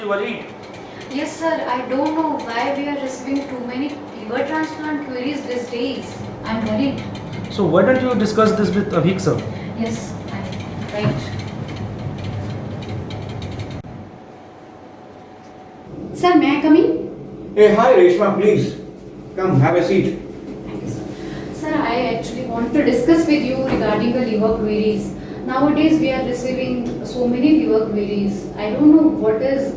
worried? Yes, sir. I don't know why we are receiving too many liver transplant queries these days. I'm worried. So why don't you discuss this with Avik sir? Yes, right. Sir, may I come in? Hey, hi Reshma, please. Come, have a seat. Thank you, sir. Sir, I actually want to discuss with you regarding the liver queries. Nowadays, we are receiving so many liver queries. I don't know what is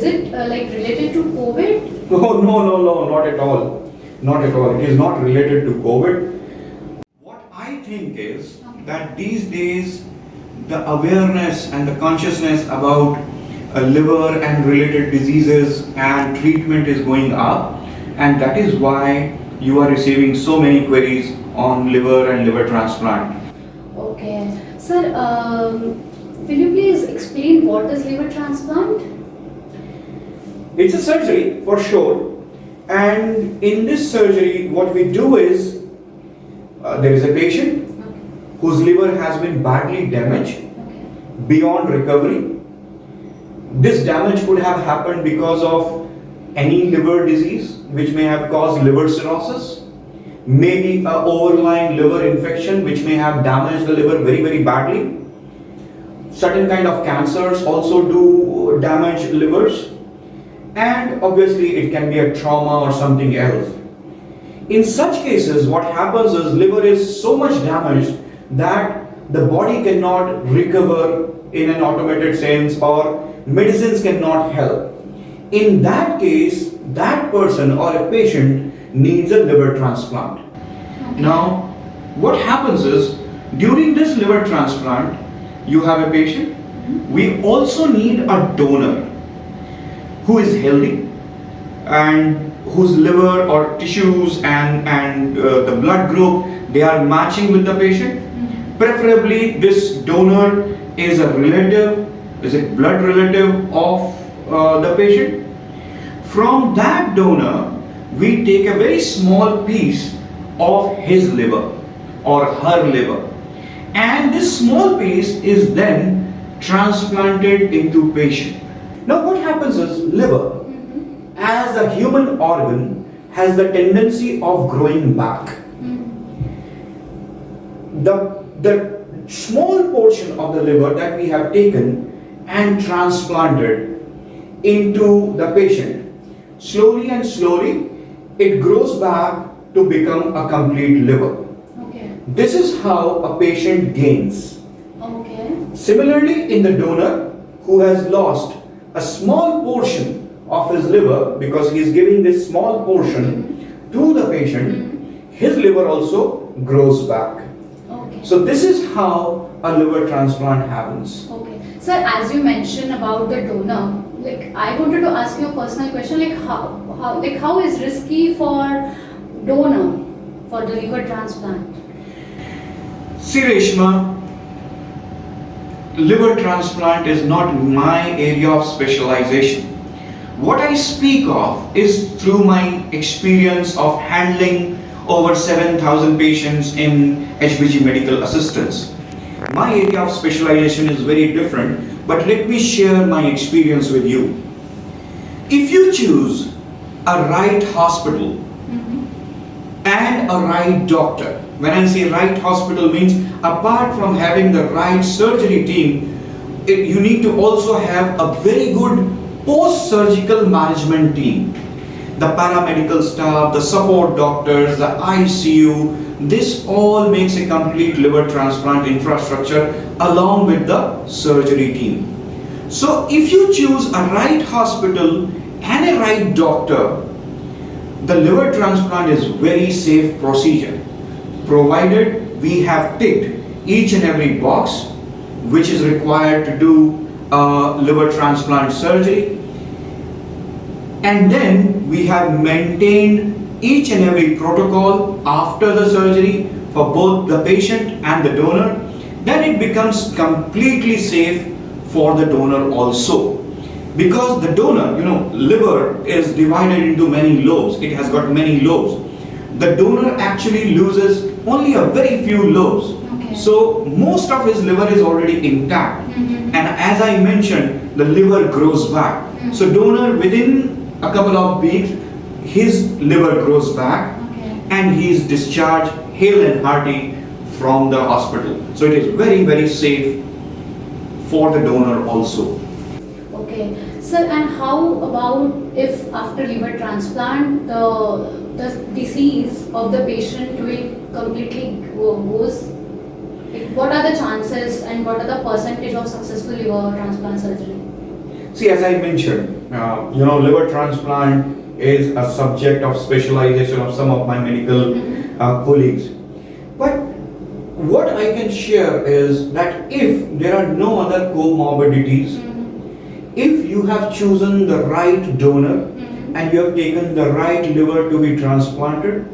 it related to COVID? No, not at all. Not at all. It is not related to COVID. What I think is that these days the awareness and the consciousness about liver and related diseases and treatment is going up, and that is why you are receiving so many queries on liver and liver transplant. Okay. Sir, will you please explain what is liver transplant? It's a surgery for sure, and in this surgery what we do is there is a patient whose liver has been badly damaged beyond recovery. This damage could have happened because of any liver disease which may have caused liver cirrhosis, maybe an overlying liver infection which may have damaged the liver very badly. Certain kind of cancers also do damage livers, and obviously it can be a trauma or something else. In such cases, what happens is liver is so much damaged that the body cannot recover in an automated sense, or medicines cannot help. In that case, that person or a patient needs a liver transplant. Now, what happens is during this liver transplant, you have a patient. We also need a donor who is healthy and whose liver or tissues and the blood group, they are matching with the patient. Preferably this donor is a relative, is a blood relative of the patient. From that donor, we take a very small piece of his liver or her liver, and this small piece is then transplanted into patient. Now what happens is liver as a human organ has the tendency of growing back. The small portion of the liver that we have taken and transplanted into the patient, slowly and slowly it grows back to become a complete liver. Okay. This is how a patient gains. Okay. Similarly, in the donor who has lost a small portion of his liver, because he is giving this small portion to the patient, his liver also grows back. Okay. So this is how a liver transplant happens. Okay. Sir, as you mentioned about the donor, I wanted to ask you a personal question, how is risky for donor for the liver transplant? See Reshma, liver transplant is not my area of specialization. What I speak of is through my experience of handling over 7,000 patients in HBG Medical Assistance. My area of specialization is very different, but let me share my experience with you. If you choose a right hospital and a right doctor, when I say right hospital means apart from having the right surgery team, you need to also have a very good post-surgical management team. The paramedical staff, the support doctors, the ICU, this all makes a complete liver transplant infrastructure along with the surgery team. So if you choose a right hospital and a right doctor, the liver transplant is very safe procedure, provided we have ticked each and every box which is required to do liver transplant surgery, and then we have maintained each and every protocol after the surgery for both the patient and the donor, then it becomes completely safe for the donor also. Because the donor, liver is divided into many lobes, it has got many lobes. The donor actually loses only a very few lobes. Okay. So most of his liver is already intact. Mhm. And as I mentioned, the liver grows back. Mhm. So donor within a couple of weeks, his liver grows back Okay. and he is discharged hale and hearty from the hospital. So it is very, very safe for the donor also. Okay. Sir, and how about if after liver transplant the disease of the patient will completely goes? Like, what are the chances and what are the percentage of successful liver transplant surgery? See, as I mentioned, liver transplant is a subject of specialization of some of my medical colleagues. But what I can share is that if there are no other comorbidities, if you have chosen the right donor and you have taken the right liver to be transplanted,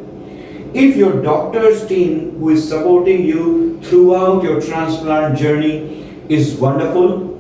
if your doctor's team who is supporting you throughout your transplant journey is wonderful,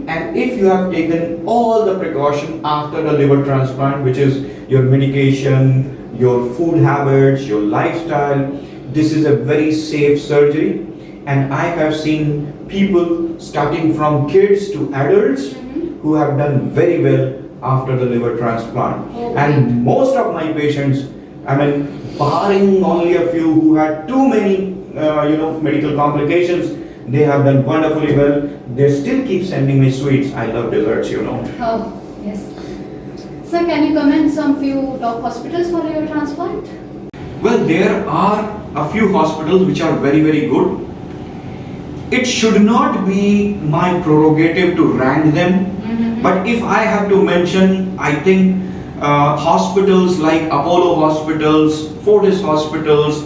and if you have taken all the precaution after the liver transplant, which is your medication, your food habits, your lifestyle, this is a very safe surgery. And I have seen people starting from kids to adults who have done very well after the liver transplant. Okay. And most of my patients, barring only a few who had too many, medical complications, they have done wonderfully well. They still keep sending me sweets. I love desserts. Oh, yes. Sir, can you comment some few top hospitals for liver transplant? Well, there are a few hospitals which are very, very good. It should not be my prerogative to rank them, but if I have to mention, I think hospitals like Apollo Hospitals, Fortis Hospitals,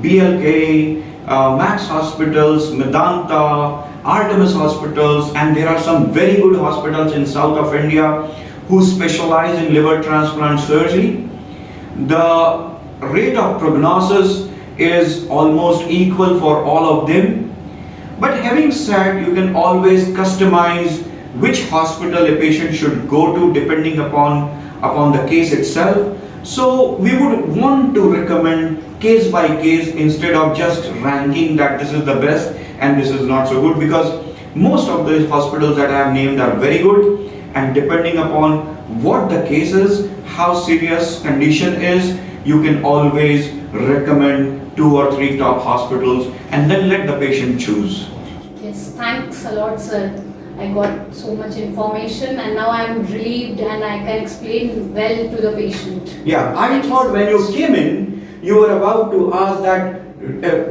BLK, Max Hospitals, Medanta, Artemis Hospitals, and there are some very good hospitals in south of India who specialize in liver transplant surgery. The rate of prognosis is almost equal for all of them. But having said, you can always customize which hospital a patient should go to depending upon the case itself. So we would want to recommend case by case instead of just ranking that this is the best and this is not so good, because most of the hospitals that I have named are very good, and depending upon what the case is, how serious condition is, you can always recommend 2 or 3 top hospitals and then let the patient choose. Yes, thanks a lot, sir. I got so much information and now I am relieved and I can explain well to the patient. Yeah, I Thank you thought so when you much. came in, you were about to ask that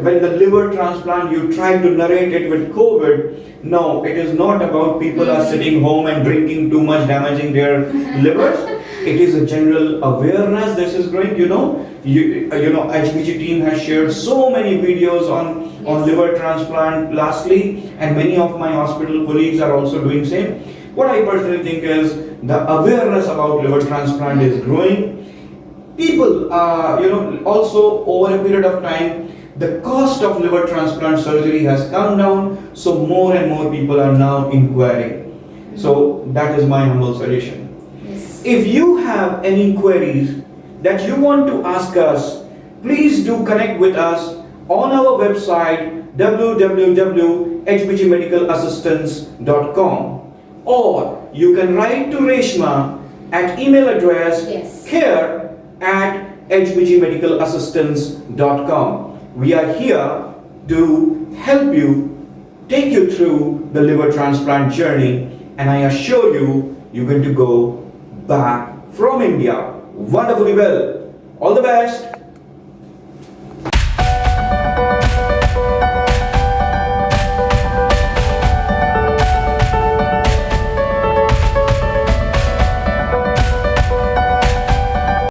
when the liver transplant, you tried to narrate it with COVID. No, it is not about people are sitting home and drinking too much, damaging their livers. It is a general awareness this is growing. HBG team has shared so many videos on Yes. liver transplant lastly, and many of my hospital colleagues are also doing same. What I personally think is the awareness about liver transplant is growing. People, also over a period of time, the cost of liver transplant surgery has come down, so more and more people are now inquiring. So that is my humble suggestion. Yes. If you have any queries that you want to ask us, please do connect with us on our website www.hbgmedicalassistance.com, or you can write to Reshma at email address Yes. care@hbgmedicalassistance.com. We are here to help you, take you through the liver transplant journey, and I assure you, you're going to go back from India wonderfully well. All the best.